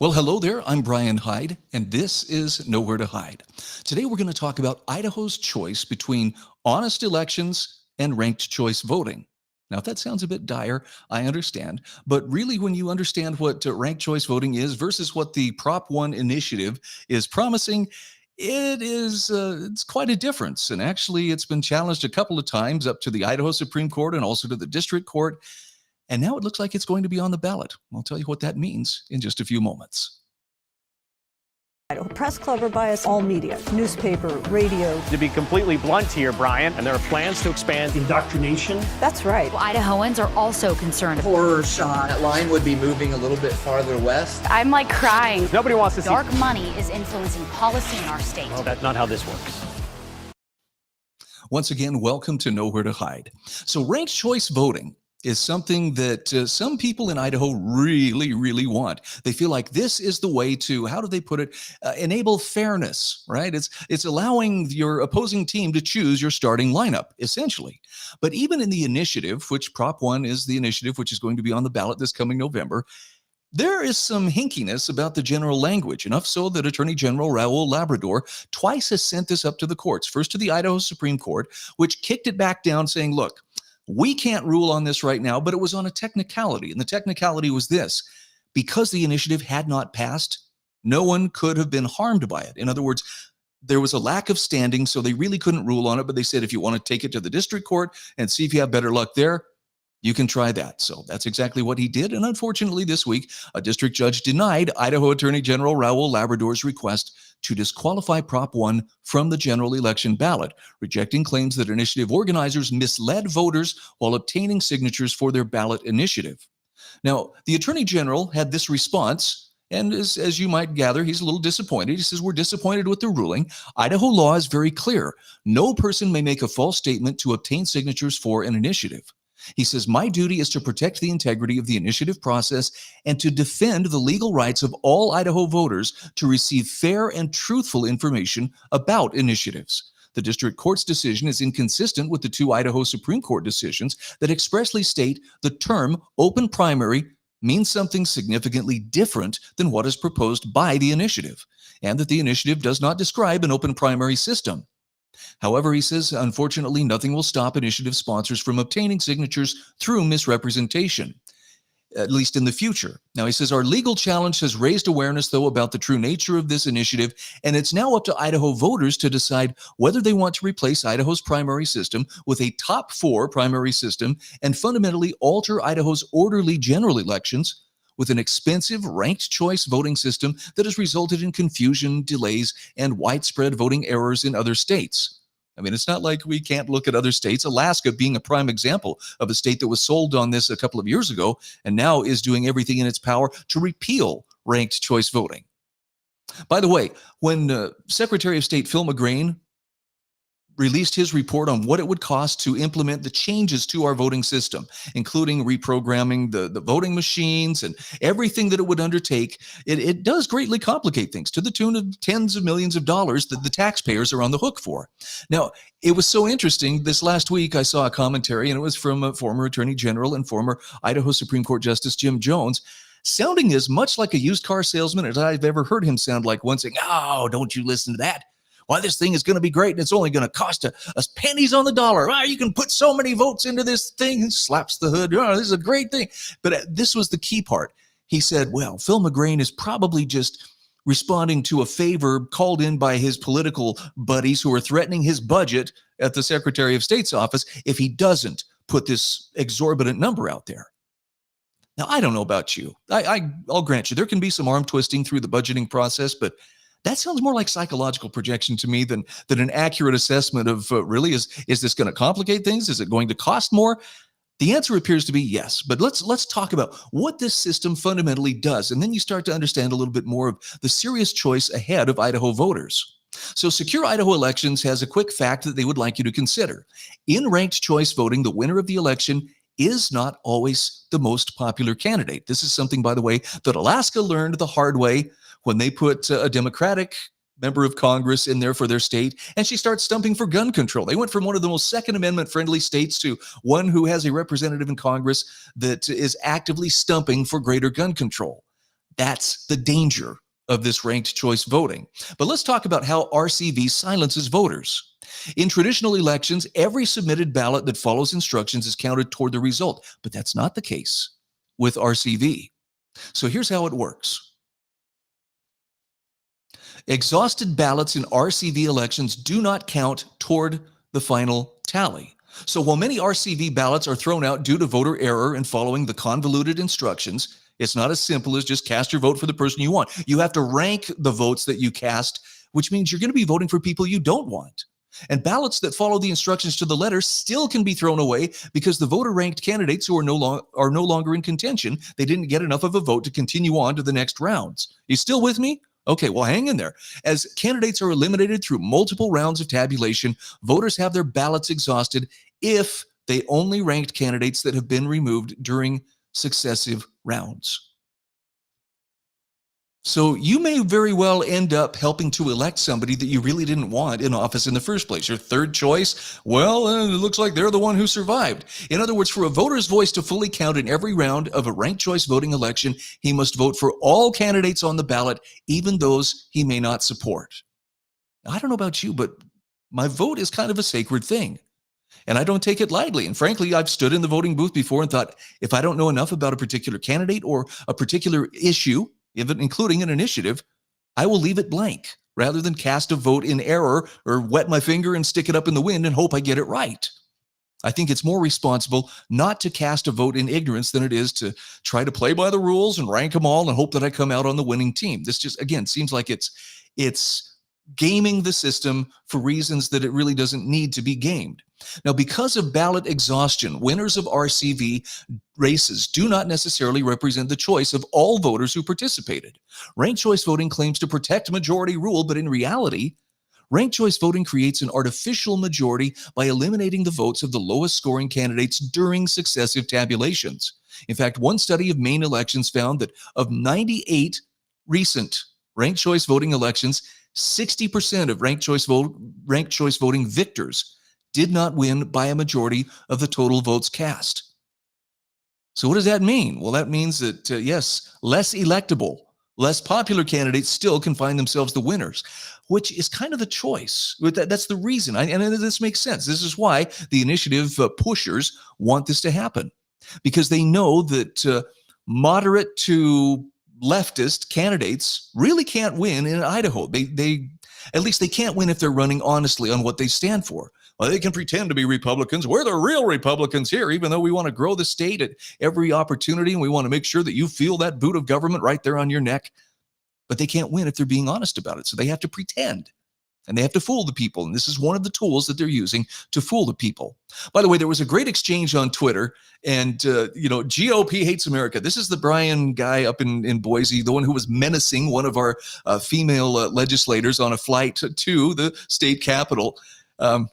Well, hello there. I'm Brian Hyde, and this is Nowhere to Hide. Today, we're going to talk about Idaho's choice between honest elections and ranked choice voting. Now, if that sounds a bit dire, I understand. But really, when you understand what ranked choice voting is versus what the Prop 1 initiative is promising, it's quite a difference. And actually, it's been challenged a couple of times up to the Idaho Supreme Court and also to the district court. And now it looks like it's going to be on the ballot. I'll tell you what that means in just a few moments. Idaho Press Club are biased all media, newspaper, radio. To be completely blunt here, Brian, and there are plans to expand indoctrination. That's right. Well, Idahoans are also concerned. Horror shot. That line would be moving a little bit farther west. I'm like crying. Nobody wants to see dark money is influencing policy in our state. Well, that's not how this works. Once again, welcome to Nowhere to Hide. So ranked choice voting is something that some people in Idaho really want. They feel like this is the way to, how do they put it, enable fairness, right? It's allowing your opposing team to choose your starting lineup, essentially. But even in the initiative, which Prop 1 is the initiative, which is going to be on the ballot this coming November, there is some hinkiness about the general language, enough so that Attorney General Raul Labrador twice has sent this up to the courts, first to the Idaho Supreme Court, which kicked it back down saying, look, we can't rule on this right now, but it was on a technicality. And the technicality was this: because the initiative had not passed, no one could have been harmed by it. In other words, there was a lack of standing, so they really couldn't rule on it. But they said, if you want to take it to the district court and see if you have better luck there, you can try that. So that's exactly what he did. And unfortunately, this week, a district judge denied Idaho Attorney General Raul Labrador's request to disqualify Prop 1 from the general election ballot, rejecting claims that initiative organizers misled voters while obtaining signatures for their ballot initiative. Now, the Attorney General had this response, and as you might gather, he's a little disappointed. He says, we're disappointed with the ruling. Idaho law is very clear. No person may make a false statement to obtain signatures for an initiative. He says, my duty is to protect the integrity of the initiative process and to defend the legal rights of all Idaho voters to receive fair and truthful information about initiatives. The district court's decision is inconsistent with the two Idaho Supreme Court decisions that expressly state the term open primary means something significantly different than what is proposed by the initiative, and that the initiative does not describe an open primary system. However, he says, unfortunately, nothing will stop initiative sponsors from obtaining signatures through misrepresentation, at least in the future. Now, he says, our legal challenge has raised awareness, though, about the true nature of this initiative, and it's now up to Idaho voters to decide whether they want to replace Idaho's primary system with a top 4 primary system and fundamentally alter Idaho's orderly general elections with an expensive ranked choice voting system that has resulted in confusion, delays, and widespread voting errors in other states. I mean, it's not like we can't look at other states, Alaska being a prime example of a state that was sold on this a couple of years ago and now is doing everything in its power to repeal ranked choice voting. By the way, when Secretary of State Phil McGrain released his report on what it would cost to implement the changes to our voting system, including reprogramming the voting machines and everything that it would undertake, it does greatly complicate things to the tune of tens of millions of dollars that the taxpayers are on the hook for. Now, it was so interesting. This last week, I saw a commentary, and it was from a former Attorney General and former Idaho Supreme Court Justice Jim Jones, sounding as much like a used car salesman as I've ever heard him sound like, one saying, oh, don't you listen to that. Why, this thing is going to be great, and it's only going to cost us pennies on the dollar. You can put so many votes into this thing. He slaps the hood. Oh, this is a great thing. But this was the key part. He said, well, Phil McGrain is probably just responding to a favor called in by his political buddies who are threatening his budget at the Secretary of State's office if he doesn't put this exorbitant number out there. Now, I don't know about you. I'll grant you, there can be some arm twisting through the budgeting process, but that sounds more like psychological projection to me than an accurate assessment of really, is this going to complicate things? Is it going to cost more? The answer appears to be yes, but let's talk about what this system fundamentally does, and then you start to understand a little bit more of the serious choice ahead of Idaho voters. So Secure Idaho Elections has a quick fact that they would like you to consider. In ranked choice voting, the winner of the election is not always the most popular candidate. This is something, by the way, that Alaska learned the hard way when they put a Democratic member of Congress in there for their state, and she starts stumping for gun control. They went from one of the most Second Amendment friendly states to one who has a representative in Congress that is actively stumping for greater gun control. That's the danger of this ranked choice voting. But let's talk about how RCV silences voters. In traditional elections, every submitted ballot that follows instructions is counted toward the result, but that's not the case with RCV. So here's how it works. Exhausted ballots in RCV elections do not count toward the final tally. So while many RCV ballots are thrown out due to voter error and following the convoluted instructions, it's not as simple as just cast your vote for the person you want. You have to rank the votes that you cast, which means you're going to be voting for people you don't want. And ballots that follow the instructions to the letter still can be thrown away because the voter-ranked candidates who are no longer in contention, they didn't get enough of a vote to continue on to the next rounds. You still with me? Okay, well, hang in there. As candidates are eliminated through multiple rounds of tabulation, voters have their ballots exhausted if they only ranked candidates that have been removed during successive rounds. So you may very well end up helping to elect somebody that you really didn't want in office in the first place. Your third choice, well, it looks like they're the one who survived. In other words, for a voter's voice to fully count in every round of a ranked choice voting election, he must vote for all candidates on the ballot, even those he may not support. Now, I don't know about you, but my vote is kind of a sacred thing. And I don't take it lightly. And frankly, I've stood in the voting booth before and thought, if I don't know enough about a particular candidate or a particular issue, even including an initiative, I will leave it blank rather than cast a vote in error or wet my finger and stick it up in the wind and hope I get it right. I think it's more responsible not to cast a vote in ignorance than it is to try to play by the rules and rank them all and hope that I come out on the winning team. This just, again, seems like it's gaming the system for reasons that it really doesn't need to be gamed. Now, because of ballot exhaustion, winners of RCV races do not necessarily represent the choice of all voters who participated. Ranked choice voting claims to protect majority rule, but in reality, ranked choice voting creates an artificial majority by eliminating the votes of the lowest scoring candidates during successive tabulations. In fact, one study of Maine elections found that of 98 recent ranked choice voting elections, 60% of ranked choice voting victors did not win by a majority of the total votes cast. So what does that mean? Well, that means that, yes, less electable, less popular candidates still can find themselves the winners, which is kind of the choice. That's the reason. And this makes sense. This is why the initiative pushers want this to happen, because they know that moderate to leftist candidates really can't win in Idaho. They at least they can't win if they're running honestly on what they stand for. Well, they can pretend to be Republicans. We're the real Republicans here, even though we want to grow the state at every opportunity, and we want to make sure that you feel that boot of government right there on your neck. But they can't win if they're being honest about it. So they have to pretend, and they have to fool the people. And this is one of the tools that they're using to fool the people. By the way, there was a great exchange on Twitter, and, GOP hates America. This is the Brian guy up in Boise, the one who was menacing one of our female legislators on a flight to the state capitol.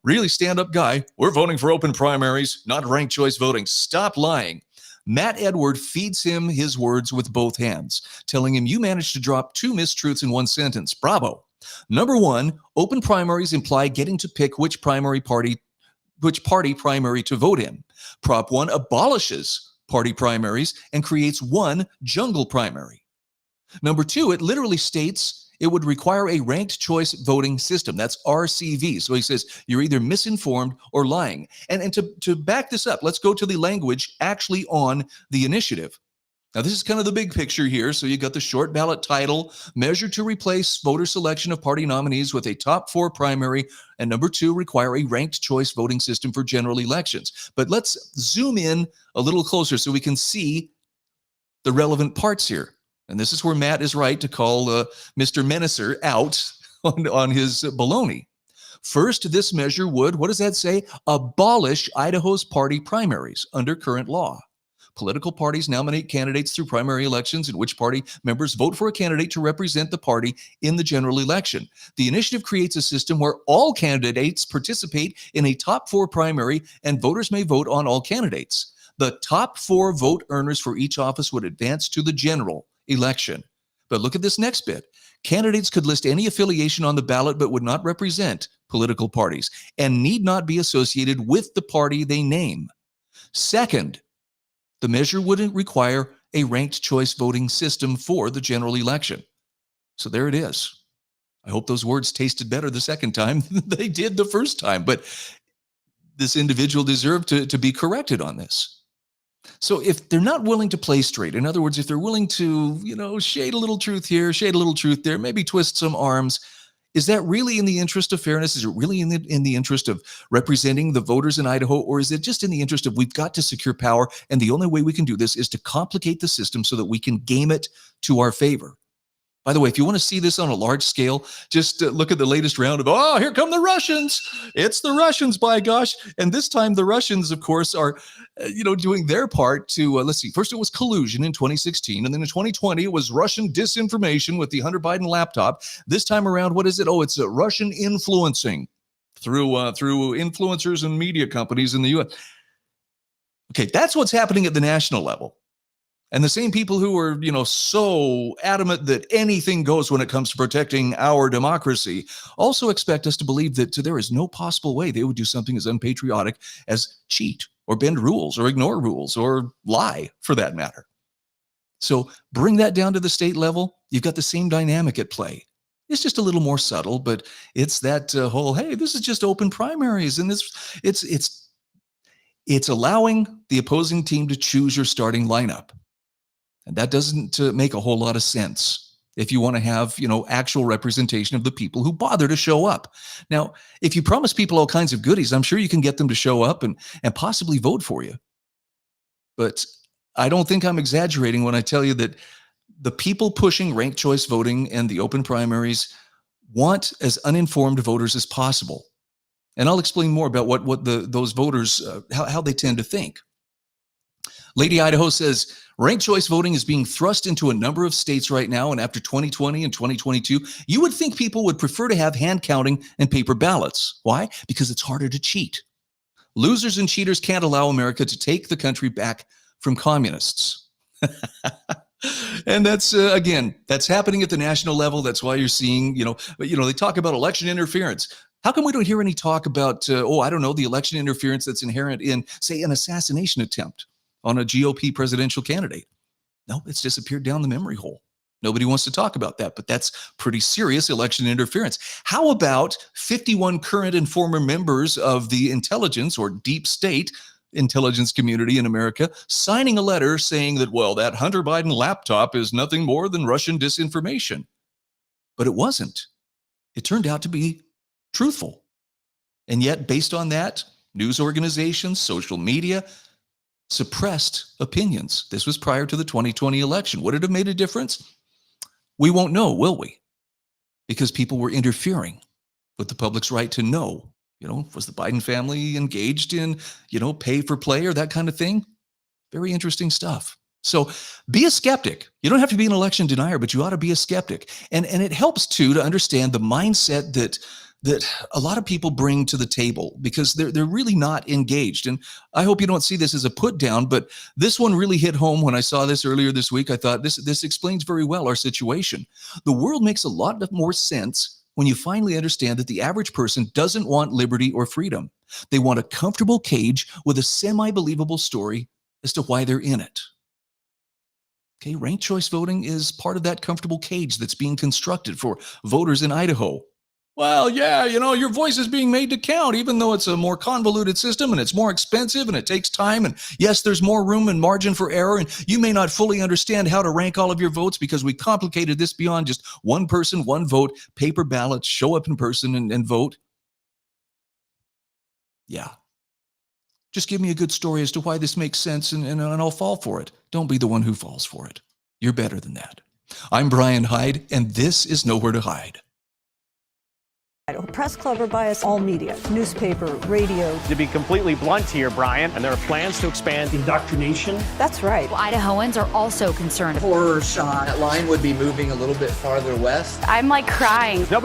Really stand-up guy. We're voting for open primaries, not ranked choice voting. Stop lying. Matt Edward feeds him his words with both hands, telling him, you managed to drop 2 mistruths in 1 sentence. Bravo. Number 1, open primaries imply getting to pick which party primary to vote in. Prop 1 abolishes party primaries and creates 1 jungle primary. Number 2, it literally states it would require a ranked choice voting system. That's RCV. So he says you're either misinformed or lying. And to back this up, let's go to the language actually on the initiative. Now, this is kind of the big picture here. So you got the short ballot title, measure to replace voter selection of party nominees with a top 4 primary, and number 2, require a ranked choice voting system for general elections. But let's zoom in a little closer so we can see the relevant parts here. And this is where Matt is right to call Mr. Menacer out on his baloney. First, this measure would, what does that say? Abolish Idaho's party primaries under current law. Political parties nominate candidates through primary elections in which party members vote for a candidate to represent the party in the general election. The initiative creates a system where all candidates participate in a top 4 primary and voters may vote on all candidates. The top 4 vote earners for each office would advance to the general election. But look at this next bit. Candidates could list any affiliation on the ballot but would not represent political parties and need not be associated with the party they name. Second, the measure would require a ranked choice voting system for the general election. So there it is. I hope those words tasted better the second time than they did the first time, but this individual deserved to be corrected on this. So if they're not willing to play straight, in other words, if they're willing to, shade a little truth here, shade a little truth there, maybe twist some arms, is that really in the interest of fairness? Is it really in the interest of representing the voters in Idaho? Or is it just in the interest of we've got to secure power, and the only way we can do this is to complicate the system so that we can game it to our favor? By the way, if you want to see this on a large scale, just look at the latest round of, here come the Russians. It's the Russians, by gosh. And this time the Russians, of course, are, doing their part to, let's see, first it was collusion in 2016. And then in 2020, it was Russian disinformation with the Hunter Biden laptop. This time around, what is it? It's Russian influencing through influencers and media companies in the U.S. Okay, that's what's happening at the national level. And the same people who are, so adamant that anything goes when it comes to protecting our democracy also expect us to believe that there is no possible way they would do something as unpatriotic as cheat or bend rules or ignore rules or lie, for that matter. So bring that down to the state level. You've got the same dynamic at play. It's just a little more subtle, but it's that whole, hey, this is just open primaries. And it's allowing the opposing team to choose your starting lineup. And that doesn't make a whole lot of sense if you want to have, actual representation of the people who bother to show up. Now, if you promise people all kinds of goodies, I'm sure you can get them to show up and possibly vote for you. But I don't think I'm exaggerating when I tell you that the people pushing ranked choice voting and the open primaries want as uninformed voters as possible. And I'll explain more about what those voters, how they tend to think. Lady Idaho says, ranked choice voting is being thrust into a number of states right now, and after 2020 and 2022, you would think people would prefer to have hand counting and paper ballots. Why? Because it's harder to cheat. Losers and cheaters can't allow America to take the country back from communists. And that's, again, that's happening at the national level. That's why you're seeing, they talk about election interference. How come we don't hear any talk about, the election interference that's inherent in, say, an assassination attempt on a GOP presidential candidate? No, it's disappeared down the memory hole. Nobody wants to talk about that, but that's pretty serious election interference. How about 51 current and former members of the intelligence or deep state intelligence community in America signing a letter saying that, that Hunter Biden laptop is nothing more than Russian disinformation? But it wasn't. It turned out to be truthful. And yet, based on that, news organizations, social media, suppressed opinions. This was prior to the 2020 election. Would it have made a difference? We won't know, will we? Because people were interfering with the public's right to know. Was the Biden family engaged in, pay for play or that kind of thing? Very interesting stuff. So be a skeptic. You don't have to be an election denier, but you ought to be a skeptic. And it helps too to understand the mindset that a lot of people bring to the table, because they're really not engaged. And I hope you don't see this as a put down, but this one really hit home when I saw this earlier this week. I thought this explains very well our situation. The world makes a lot more sense when you finally understand that the average person doesn't want liberty or freedom. They want a comfortable cage with a semi-believable story as to why they're in it. Okay, ranked choice voting is part of that comfortable cage that's being constructed for voters in Idaho. Well, yeah, your voice is being made to count, even though it's a more convoluted system and it's more expensive and it takes time. And yes, there's more room and margin for error. And you may not fully understand how to rank all of your votes because we complicated this beyond just one person, one vote, paper ballots, show up in person and vote. Yeah. Just give me a good story as to why this makes sense and I'll fall for it. Don't be the one who falls for it. You're better than that. I'm Brian Hyde, and this is Nowhere to Hide. Idaho Press Club or bias all media, newspaper, radio. To be completely blunt here, Brian, and there are plans to expand indoctrination. That's right. Idahoans are also concerned. Horror shot. That line would be moving a little bit farther west. I'm crying. Nobody